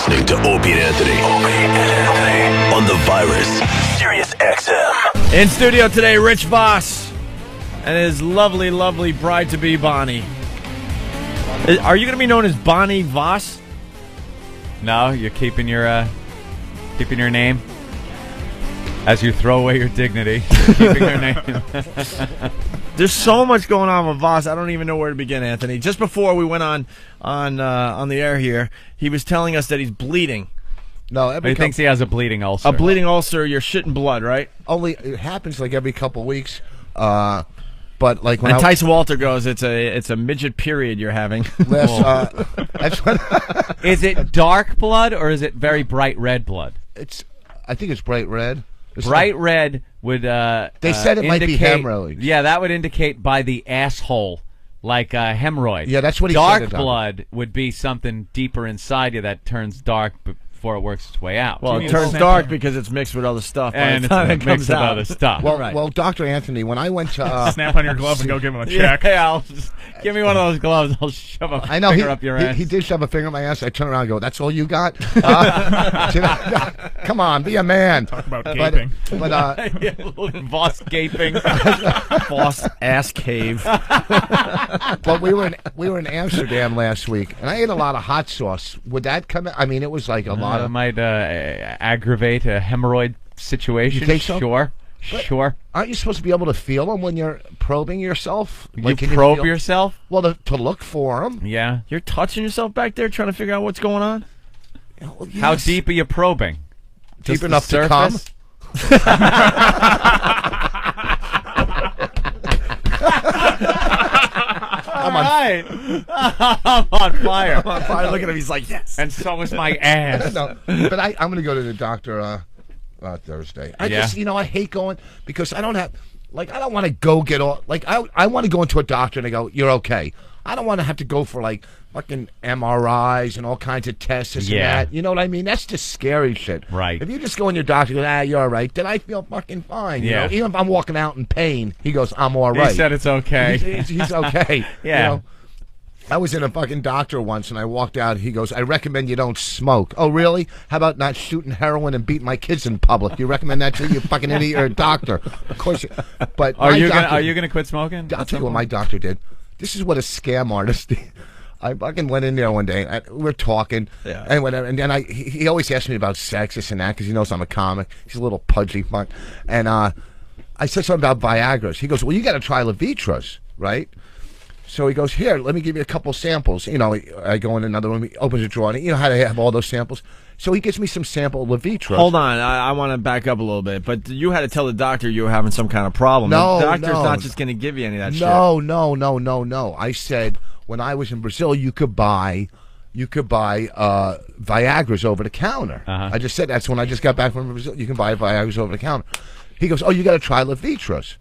listening to Opie and Anthony. Opie and Anthony. On the Virus, Sirius XM. In studio today, Rich Voss and his lovely, lovely bride-to-be, Bonnie. Are you going to be known as Bonnie Voss? No, you're keeping your name as you throw away your dignity. Keeping your name. There's so much going on with Voss. I don't even know where to begin, Anthony. Just before we went on the air here, he was telling us that he's bleeding. No, He thinks he has a bleeding ulcer. A bleeding ulcer. You're shitting blood, right? Only it happens like every couple of weeks. But like when Tyson Walter goes, it's a midget period you're having. that's when Is it dark blood or is it very bright red blood? I think it's bright red. Bright red would They said it might be hemorrhoids. Yeah, that would indicate by the asshole, like hemorrhoid. Yeah, that's what he dark said. Dark blood would be something deeper inside you that turns dark before it works its way out. Well, it turns dark because it's mixed with other stuff. And by the time it's it mixed comes with out. other stuff. Well, Dr. Anthony, when I went to snap on your glove and go give him a check. Yeah, I'll just give me one of those gloves. I'll shove a finger up your ass. He did shove a finger up my ass. I turn around and go, "That's all you got? Come on, be a man." Talk about gaping. Voss gaping. Voss ass cave. But we were in Amsterdam last week, and I ate a lot of hot sauce. Would that come? I mean, it was like a lot of. It might aggravate a hemorrhoid situation. You think so? Sure. But sure. Aren't you supposed to be able to feel them when you're probing yourself? You probe yourself? Well, to look for them. Yeah. You're touching yourself back there, trying to figure out what's going on. Well, yes. How deep are you probing? Deep enough to come. I'm on fire. I'm on fire. Look at him. He's like, yes. And so is my ass. No, but I'm going to go to the doctor Thursday. I just, I hate going because I don't have, I don't want to go get all, I want to go into a doctor and they go, "You're okay." I don't want to have to go for fucking MRIs and all kinds of tests and that. You know what I mean? That's just scary shit. Right. If you just go in your doctor and go, "You're all right," then I feel fucking fine. You know? Even if I'm walking out in pain, he goes, "I'm all right." He said it's okay. He's okay. Yeah. I was in a fucking doctor once, and I walked out. He goes, "I recommend you don't smoke." "Oh, really? How about not shooting heroin and beating my kids in public? You recommend that to you fucking idiot? You're a doctor." Of course. But are you gonna quit smoking? I'll tell you what my doctor did. This is what a scam artist did. I fucking went in there one day. We're talking, and whatever. And then he always asks me about sex, this and that, because he knows I'm a comic. He's a little pudgy fuck. And I said something about Viagra's. He goes, "Well, you got to try Levitra's, right?" So he goes, "Here, let me give you a couple samples." I go in another room, he opens a drawer, and you know how to have all those samples. So he gives me some sample Levitra. Hold on, I want to back up a little bit. But you had to tell the doctor you were having some kind of problem. No, the doctor's not just going to give you any of that shit. No. I said when I was in Brazil, you could buy Viagra's over the counter. I just said that's when I just got back from Brazil. You can buy Viagra's over the counter. He goes, "Oh, you got to try Levitra's."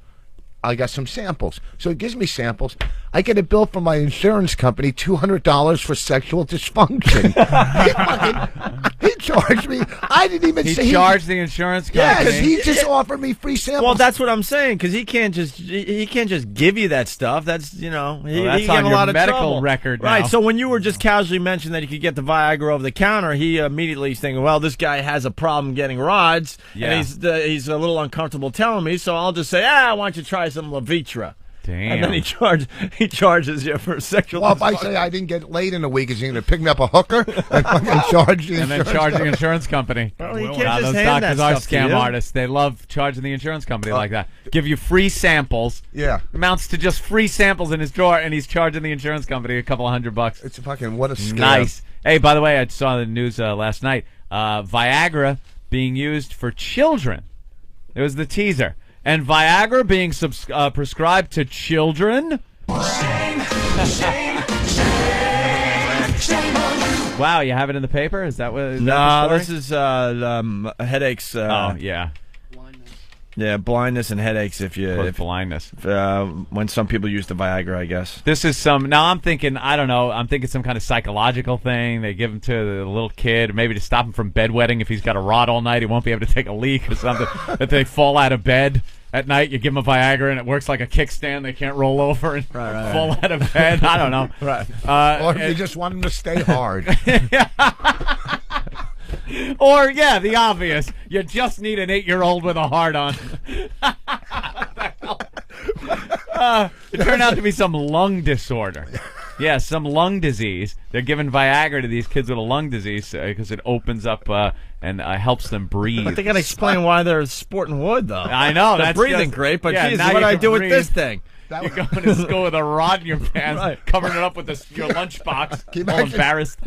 I got some samples. So he gives me samples. I get a bill from my insurance company, $200 for sexual dysfunction. He charged me. I didn't even say he charged the insurance company. Yeah, because he just offered me free samples. Well, that's what I'm saying. Because he can't just give you that stuff. That's that's he on get a your lot of medical trouble. record now. Right. So when you were just casually mentioned that you could get the Viagra over the counter, he immediately is thinking, well, this guy has a problem getting rods, and he's a little uncomfortable telling me. So I'll just say, why don't you try some Levitra? Damn. And then he charges you for sexual. Well, if I say I didn't get laid in a week, is he going to pick me up a hooker and fucking charge the insurance company? Well, you Those can't just hand doctors that are stuff to scam you. artists. They love charging the insurance company like that. Give you free samples. Yeah. Amounts to just free samples in his drawer, and he's charging the insurance company a couple $100. It's fucking what a scam. Nice. Hey, by the way, I saw the news last night. Viagra being used for children. It was the teaser. And Viagra being prescribed to children. Shame Wow, you have it in the paper? Is that what? No, this is headaches. Yeah. Yeah, blindness and headaches. Blindness. When some people use the Viagra, I guess. This is some. Now I'm thinking. I don't know. I'm thinking some kind of psychological thing. They give him to the little kid, maybe to stop him from bedwetting. If he's got a rod all night, he won't be able to take a leak or something. That they fall out of bed at night. You give them a Viagra and it works like a kickstand. They can't roll over and fall out of bed. I don't know. Right. Or if you just want them to stay hard. Or, yeah, the obvious. You just need an 8-year-old with a heart on. It turned out to be some lung disorder. Yeah, some lung disease. They're giving Viagra to these kids with a lung disease because it opens up and helps them breathe. But they got to explain why they're sporting wood, though. I know. They're That's breathing just, great, but yeah, geez, now what do you I can do with breathe. this thing? You're going to school with a rod in your pants, Right. covering it up with your lunchbox. you All imagine? embarrassed.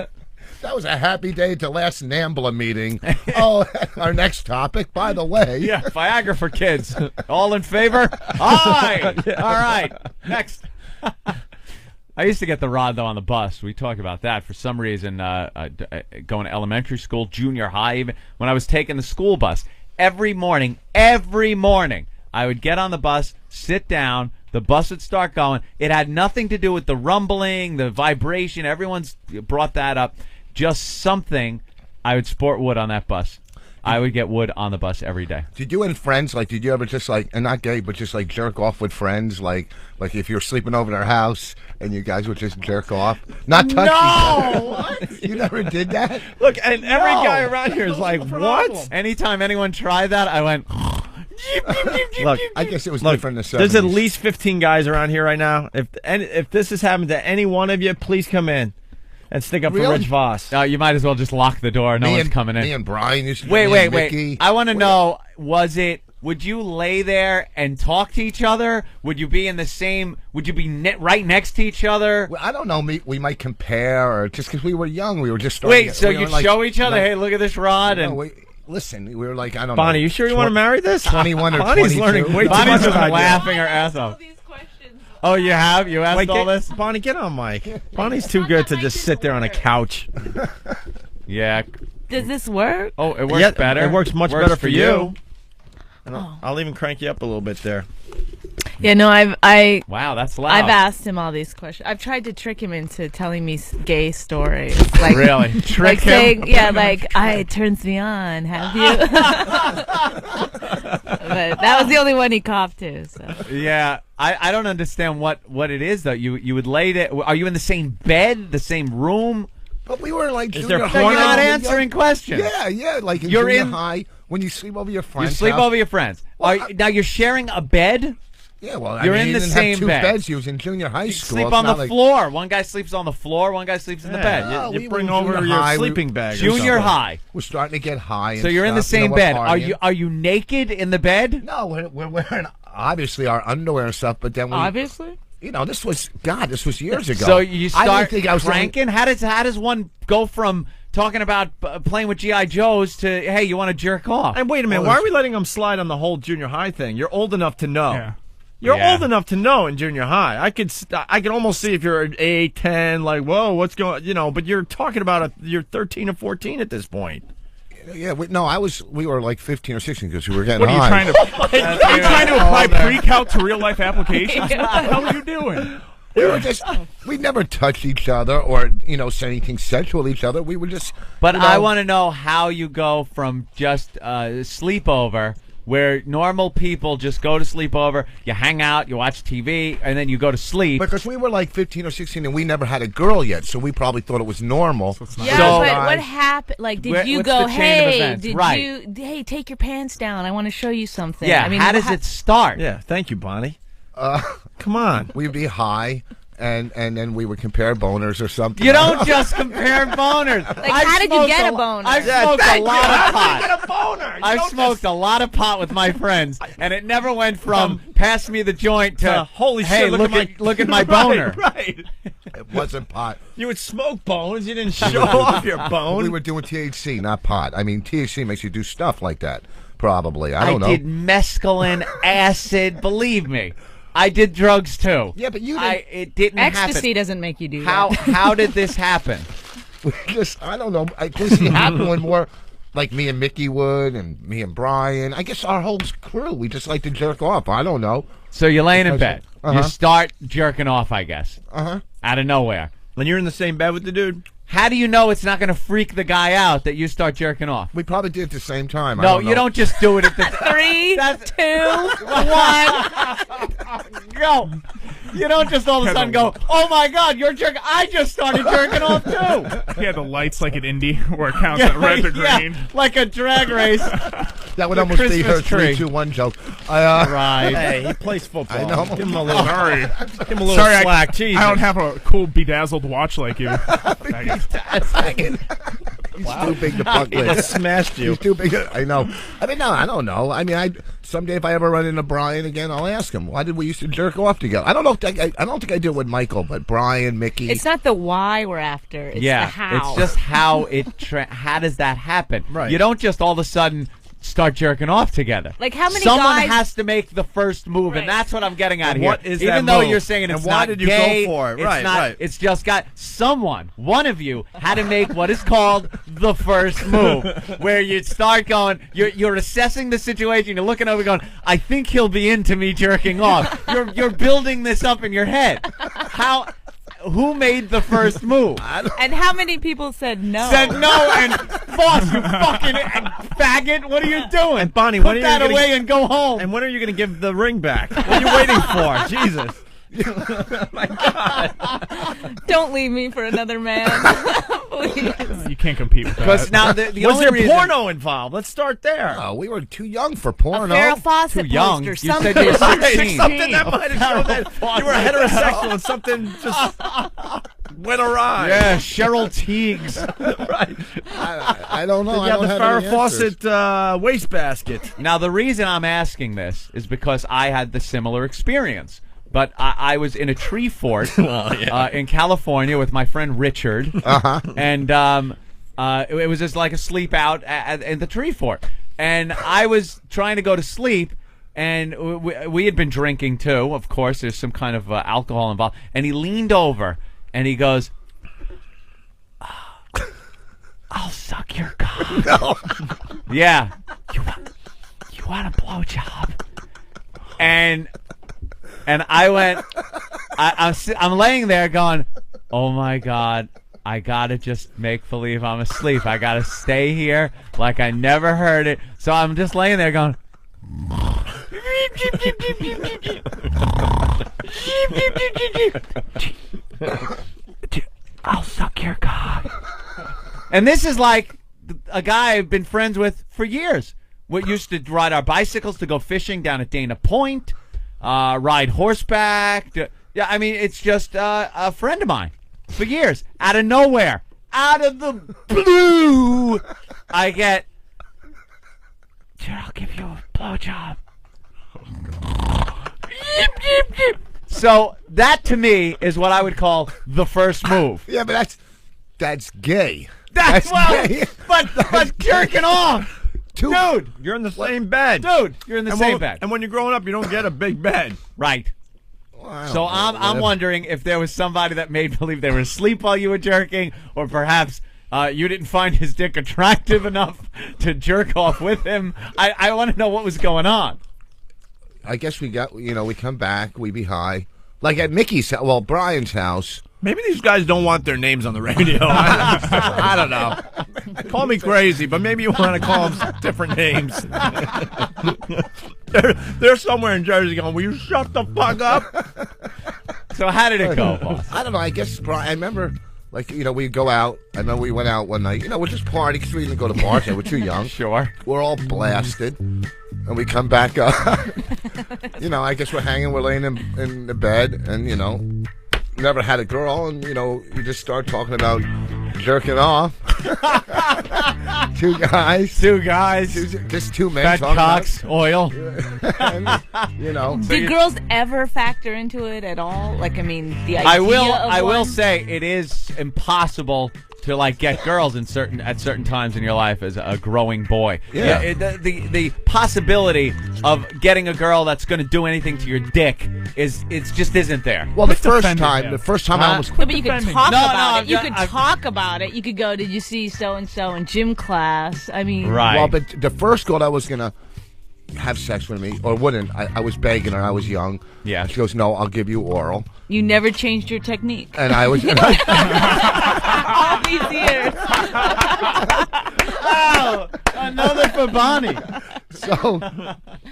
That was a happy day at the last NAMBLA meeting. Oh, our next topic, by the way. Yeah, Viagra for kids. All in favor? Aye. All right. Next. I used to get the rod, though, on the bus. We talk about that. For some reason, going to elementary school, junior high, even when I was taking the school bus, every morning, I would get on the bus, sit down, the bus would start going. It had nothing to do with the rumbling, the vibration. Everyone's brought that up. Just something. I would sport wood on that bus. I would get wood on the bus every day. Did you and friends, like, did you ever just, like, and not gay, but just, like, jerk off with friends? Like if you're sleeping over their house and you guys would just jerk off? Not touch each other. You never did that? Look, and every guy around here is like, what? Anytime anyone tried that, I went... Look, I guess it was different in the 70s. there's at least 15 guys around here right now. If this has happened to any one of you, please come in and stick up for Really? Rich Voss. You might as well just lock the door. No one's coming in. Me and Brian used to Wait. Mickey. I want to know, would you lay there and talk to each other? Would you be in the same, would you be right next to each other? Well, I don't know. We might compare, or just because we were young, we were just starting. Wait, so you'd show each other, hey, look at this rod? And listen, we were like, I don't know. Bonnie, you sure you want to marry this? 21 or Bonnie's 22. learning way too Bonnie's much just about you. laughing her ass off. Oh, you have? You asked Wait, all this? Bonnie, get on mic. Bonnie's too good to just sit there on a couch. Yeah. Does this work? Oh, it works better. It works much better for you. And I'll even crank you up a little bit there. Yeah, no, Wow, that's loud. I've asked him all these questions. I've tried to trick him into telling me gay stories. Like, Really? like saying, yeah, like, it turns me on. Have you? But that was the only one he copped to. So. Yeah, I don't understand what it is, though. You would lay there. Are you in the same bed, the same room? But we were like, Is there No, you're not answering questions. Yeah, like in You're junior in- high when you sleep over your You friends. sleep over your friends. Now you're sharing a bed? Yeah, well, You're I mean, in he the didn't same have two bed. beds. He was in junior high school. Sleep It's on the not like- floor. One guy sleeps on the floor. One guy sleeps in the bed. Yeah. You we bring were over junior your high. sleeping bag. or Junior something. high. We're starting to get high. And So you're in the stuff, same we're bed. partying. Are you naked in the bed? No, we're wearing obviously our underwear and stuff. But then we, Obviously. you know, this was years ago. So you I start didn't think I was cranking? How does one go from talking about playing with G.I. Joes to, hey, you want to jerk off? And wait a minute, Well, why are we letting him slide on the whole junior high thing? You're old enough to know. Yeah. You're Yeah. old enough to know in junior high. I could almost see if you're an 8, 10, like, whoa, what's going, but you're talking about you're 13 or 14 at this point. Yeah, we were like 15 or 16 because we were getting What are you high. trying to? Are you trying to apply pre-calc to real life applications? What the hell are you doing? We never touched each other or, said anything sexual to each other. We were just. But I want to know how you go from just sleepover, where normal people just go to sleepover, you hang out, you watch TV, and then you go to sleep. Because we were like 15 or 16 and we never had a girl yet, so we probably thought it was normal. Yeah, So- but what happened? Like, did you what's go, the chain of hey, events? did Right. you, hey, take your pants down. I want to show you something. Yeah, I mean, how does it start? Yeah, thank you, Bonnie. Come on. We'd be high, and then we would compare boners or something. You don't just compare boners. Like, how did you get a boner? I've Yeah, smoked a thank lot you. of How pot. did you get a boner? I've smoked a lot of pot with my friends, and it never went from pass me the joint to holy hey, shit, look at my boner. Right. It wasn't pot. You would smoke bones. You didn't show off your bone. We were doing THC, not pot. I mean, THC makes you do stuff like that. Probably. I don't know. did mescaline, acid. Believe me, I did drugs too. Yeah, but you didn't. It didn't Ecstasy happen. doesn't make you do How that. how did this happen? We just, I don't know. I guess it happened when more like me and Mickey would, and me and Brian. I guess our whole crew. We just like to jerk off. I don't know. So you're laying in bed. Uh-huh. You start jerking off, I guess. Uh huh. Out of nowhere. When you're in the same bed with the dude? How do you know it's not going to freak the guy out that you start jerking off? We probably did it at the same time. No, you don't just do it at the 3, 2, 1. Go. You don't just all of a sudden go, oh my God, you're jerking. I just started jerking off too. Yeah, the lights like an Indy where it counts at red to green. Like a drag race. That would almost be her Christmas tree. 3, 2, 1 joke. Right. Hey, he plays football. I know. Give him a little, Sorry. give him a little Sorry, slack. I Jesus. don't have a cool bedazzled watch like you. He's too big to fuck He with. just smashed you. He's too big. I know. I mean, no, I don't know. I mean, someday if I ever run into Brian again, I'll ask him. Why did we used to jerk off together? I don't know. I don't think I do it with Michael, but Brian, Mickey. It's not the why we're after. It's the how. It's just how how does that happen? Right. You don't just all of a sudden start jerking off together. Like, how many Someone guys- has to make the first move, Right. and that's what I'm getting at And here. what is Even that though move? you're saying And it's why not did you gay, go for it? it's Right, not, right. It's just got one of you had to make what is called the first move, where you start going, you're assessing the situation, you're looking over going, I think he'll be into me jerking off. You're building this up in your head. Who made the first move? And how many people said no? Said no, and boss, you fucking faggot, what are you doing? And Bonnie, Put when are you that gonna- away and go home. And when are you going to give the ring back? What are you waiting for? Jesus. My God. Don't leave me for another man. Please. You can't compete with Because that. now the Was only there reason, porno involved? Let's start there. Oh, we were too young for A porno. Farrah Fawcett Too young. poster. You Something. said you were Right, 16. something that might have shown that you were heterosexual and something just went awry. Yeah, Cheryl Teagues. Right. I don't know. Did I you have don't the have Farrah any answers. Fawcett wastebasket? Now, the reason I'm asking this is because I had the similar experience. But I was in a tree fort in California with my friend Richard. And it was just like a sleep out in the tree fort. And I was trying to go to sleep. And we had been drinking, too. Of course, there's some kind of alcohol involved. And he leaned over, and he goes, I'll suck your cock. No. Yeah. You want a blowjob? And I went, I'm laying there going, oh, my God. I got to just make believe I'm asleep. I got to stay here like I never heard it. So I'm just laying there going, I'll suck your cock. And this is like a guy I've been friends with for years. We used to ride our bicycles to go fishing down at Dana Point, ride horseback. Yeah, I mean, it's just a friend of mine for years. Out of nowhere, out of the blue, I get, dude, I'll give you a blowjob. So that to me is what I would call the first move. Yeah, but that's gay. That's gay. but jerking off, dude. You're in the same bed. Dude, you're in the same bed. And when you're growing up, you don't get a big bed. Right. Well, So I'm wondering if there was somebody that made believe they were asleep while you were jerking, or perhaps you didn't find his dick attractive enough to jerk off with him. I want to know what was going on. I guess we come back, we be high. Like at Mickey's, Brian's house. Maybe these guys don't want their names on the radio. I don't know. Call me crazy, but maybe you want to call them different names. they're somewhere in Jersey going, will you shut the fuck up? So how did it go, boss? I don't know. I guess Brian. I remember, we'd go out. I know we went out one night. We're just partying because we didn't go to bars yet. We're too young. Sure. We're all blasted, and we come back up. I guess we're hanging. We're laying in the bed, and never had a girl, and you just start talking about jerking off. Two guys, just two men Fat talking cocks, oil. about, and, Did girls ever factor into it at all? Like, I mean, the idea I of will one? say it is impossible to get girls at certain times in your life as a growing boy. Yeah. The possibility of getting a girl that's going to do anything to your dick just isn't there. well, the first defending time him. I almost. Yeah, but you could talk No, about no, it. You I'm- could I'm- talk about it. You could go, did you see so-and-so in gym class? I mean, Right. Well, but the first girl that was gonna have sex with me or wouldn't, I was begging her. I was young. Yeah. She goes, "No, I'll give you oral." you never changed your technique. And I was. All these years. Wow, another for Bonnie. So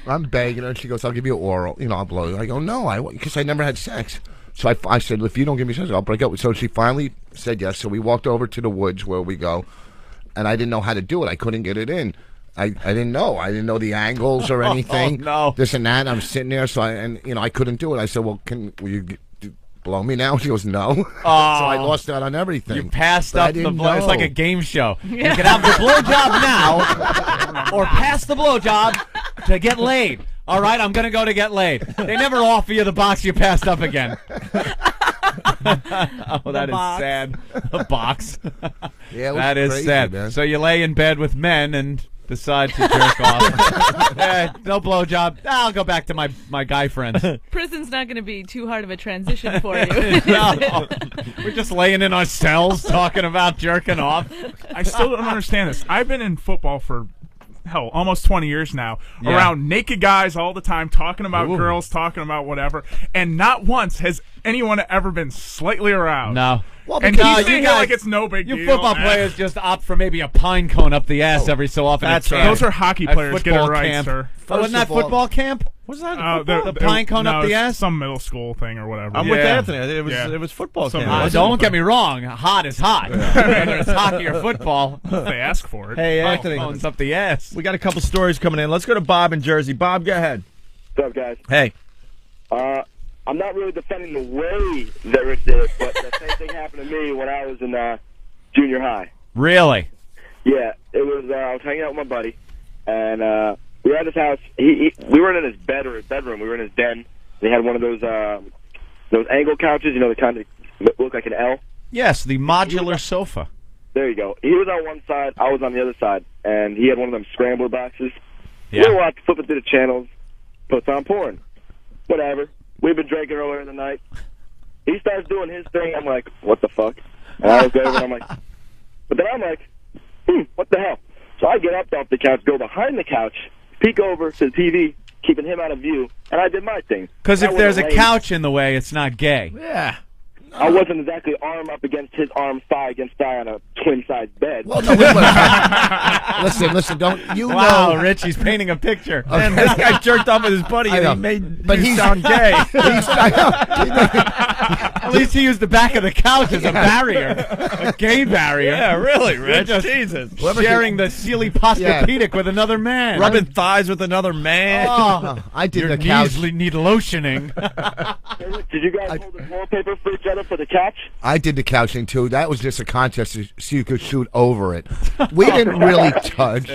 I'm begging her, and she goes, "I'll give you oral. I'll blow you." I go, "No, because I never had sex." So I said, "If you don't give me sex, I'll break up." So she finally said yes. So we walked over to the woods where we go, and I didn't know how to do it. I couldn't get it in. I didn't know. I didn't know the angles or anything. Oh, no. This and that. I'm sitting there, so I couldn't do it. I said, "Well, will you blow me now?" She goes, "No." So I lost out on everything. You passed But I up the didn't blow. It's know. like a game show. You can have the blowjob now, or pass the blowjob to get laid. All right, I'm gonna go to get laid. They never offer you the box you passed up again. Oh, that is box. sad. A box. Yeah, it was That is crazy, sad. man. So you lay in bed with men and decide to jerk off. No blowjob. I'll go back to my guy friends. Prison's not going to be too hard of a transition for you. No. We're just laying in our cells talking about jerking off. I still don't understand this. I've been in football for almost 20 years now, Yeah. around naked guys all the time, talking about Ooh. girls, talking about whatever, and not once has anyone ever been slightly aroused. No. Well, And because- he's you sitting here guys- like it's no big You deal. football players just opt for maybe a pine cone up the ass every so often. That's at right. camp. Those are hockey At players. Get it football right, camp. sir. Oh, wasn't that First of all- football camp? Was that The pine cone up the it's ass? Some middle school thing or whatever. I'm with Yeah. Anthony. It was Yeah. it was football Some- camp. Don't get me wrong. Hot is hot. Whether it's hockey or football. If they ask for it. Hey, Anthony. Phones up the ass. We got a couple stories coming in. Let's go to Bob in Jersey. Bob, go ahead. What's up, guys? Hey. I'm not really defending the way that Rich did it, but the same thing happened to me when I was in junior high. Really? Yeah, it was. I was hanging out with my buddy, and we were at his house. We weren't in his bed or his bedroom. We were in his den. They had one of those angle couches, the kind that look like an L. Yes, the modular sofa. There you go. He was on one side, I was on the other side, and he had one of them scrambler boxes. Yeah. We were watching, flipping through the channels, puts on porn. Whatever. We've been drinking earlier in the night. He starts doing his thing. I'm like, what the fuck? And I look over and I'm like, but then I'm like, what the hell? So I get up off the couch, go behind the couch, peek over to the TV, keeping him out of view, and I did my thing. Because I if there's a wasn't laying- couch in the way, it's not gay. Yeah. I wasn't exactly arm up against his arm, thigh against thigh on a twin-size bed. Well, no, we weren't. listen, don't you Wow, know? Rich, he's painting a picture. And this guy jerked off with his buddy I and know. he made But you he's- sound gay. At least he used the back of the couch as a barrier, a gay barrier. Yeah, really, You're Rich. just Jesus. sharing the Sealy Posturpedic with another man. Rubbing thighs with another man. Oh, I did your the couch. knees need lotioning. Did you guys hold the wallpaper for each other for the couch? I did the couching too. That was just a contest to see who could shoot over it. We didn't really touch.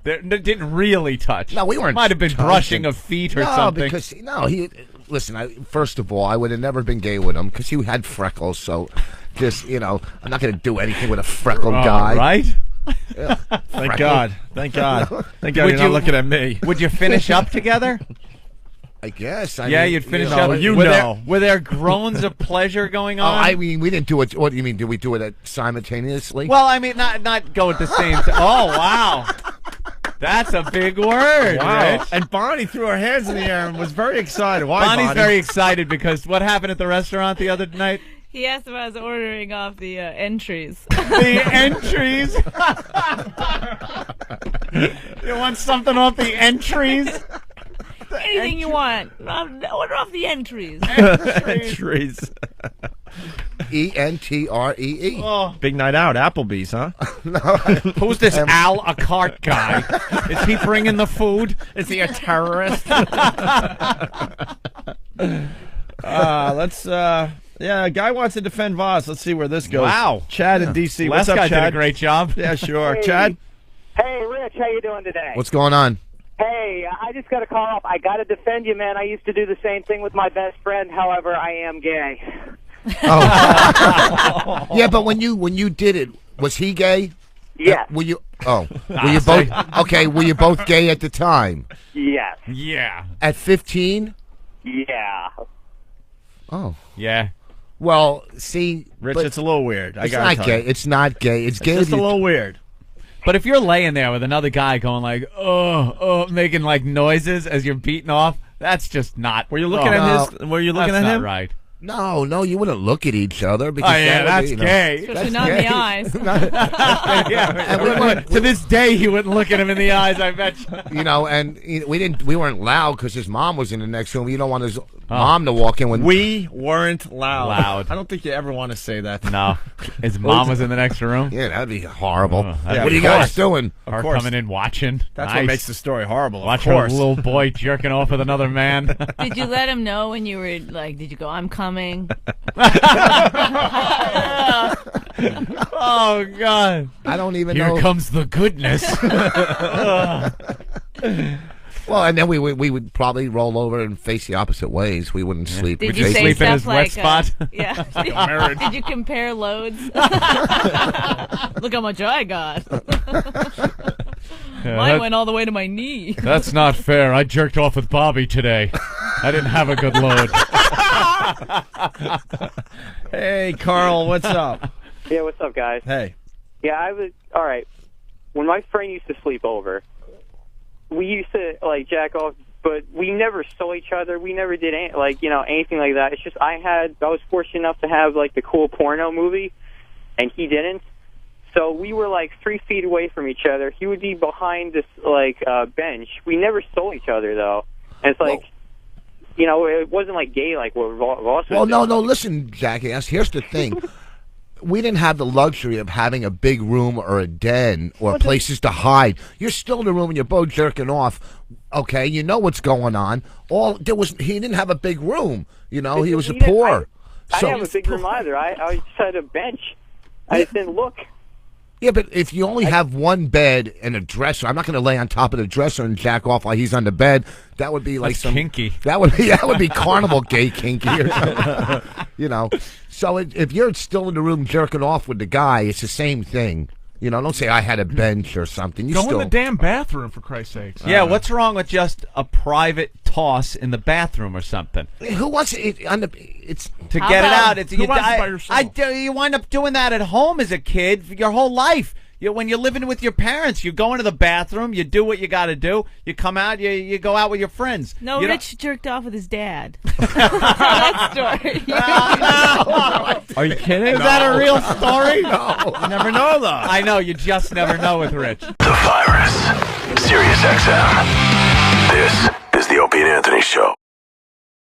They didn't really touch. No, we weren't Might have been touching. brushing of feet or No, something. because he. Listen, first of all, I would have never been gay with him because he had freckles. So, just I'm not going to do anything with a freckled guy. Right? Thank God. Thank God. Thank God Would you're not you- looking at me. Would you finish up together? I guess. I Yeah, mean, you'd finish you know, up. you were know. Were there groans of pleasure going Oh, on? I mean, we didn't do it. What do you mean? Did we do it simultaneously? Well, I mean, not go at the same time. Oh, wow. That's a big word, Wow. Rich. And Bonnie threw her hands in the air and was very excited. Why, Bonnie's Bonnie? very excited because what happened at the restaurant the other night? He asked if I was ordering off the entries. The entries. You want something off the entries? Anything you want. Order off the entries. Entries. ENTREE. Oh, Big night out. Applebee's, huh? who's this Al Acart guy? Is he bringing the food? Is he a terrorist? Let's. Yeah, a guy wants to defend Voss. Let's see where this goes. Wow. Chad in D.C. Last What's up, guy Chad? did a great job. Yeah, sure. Chad? Hey, Rich, how you doing today? What's going on? Hey, I just got to call up. I got to defend you, man. I used to do the same thing with my best friend. However, I am gay. Oh. Yeah, but when you did it, was he gay? Yes. Were you? Oh, were you both? Okay, were you both gay at the time? Yes. Yeah. At 15? Yeah. Oh. Yeah. Well, see, Rich, but it's a little weird. I it's gotta not tell gay. you. It's not gay. It's gay. Just if a you- little weird. But if you're laying there with another guy going like, making like noises as you're beating off, that's just not. Were you looking oh, at his? Were you looking that's at not him? right. No, you wouldn't look at each other. Because that's gay. Especially not in the eyes. And we weren't, To this day, he wouldn't look at him in the eyes. I bet you. and we weren't loud because his mom was in the next room. You don't want his mom to walk in when We weren't loud. Loud. I don't think you ever want to say that. No, his mom was in the next room. Yeah, that'd be horrible. Yeah, What are you of guys course. doing? Her course. coming in watching. That's Nice. what makes the story horrible. Of Watch a course. little boy jerking off with another man. Did you let him know when you were like? Did you go? I'm coming. Oh God! I don't even Here know. comes the goodness. Well, and then we would probably roll over and face the opposite ways. We wouldn't sleep. Did We'd you face- say sleep in stuff his wet like? spot? Yeah. Did you compare loads? Look how much I got. Mine went all the way to my knee. That's not fair. I jerked off with Bobby today. I didn't have a good load. Hey, Carl, what's up? Yeah, what's up, guys? Hey. Yeah, I was all right. When my friend used to sleep over, we used to like jack off, but we never saw each other. We never did anything like that. It's just I was fortunate enough to have like the cool porno movie, and he didn't. So we were like 3 feet away from each other. He would be behind this bench. We never saw each other though, and it's like. It wasn't like gay like what Ross was Well, doing. no. Listen, Jackass. Here's the thing. We didn't have the luxury of having a big room or a den or places to hide. You're still in the room and you're both jerking off. Okay, you know what's going on. He didn't have a big room. He was poor. I didn't have a big room either. I just had a bench. I just didn't look. Yeah, but if you only have one bed and a dresser, I'm not going to lay on top of the dresser and jack off while he's on the bed. That would be like That's kinky. That would be carnival gay kinky or something. So if you're still in the room jerking off with the guy, it's the same thing. Don't say I had a bench or something. Go in the damn bathroom, for Christ's sakes. Yeah, what's wrong with just a private toss in the bathroom or something? Who wants it it's To How get it about- out. It's, Who wants it by yourself? you wind up doing that at home as a kid your whole life. When you're living with your parents, you go into the bathroom, you do what you got to do, you come out, you go out with your friends. No, You don't- Rich jerked off with his dad. That story. Are you kidding? Is that a real story? no. You never know, though. I know, you just never know with Rich. The Virus. Sirius XM. This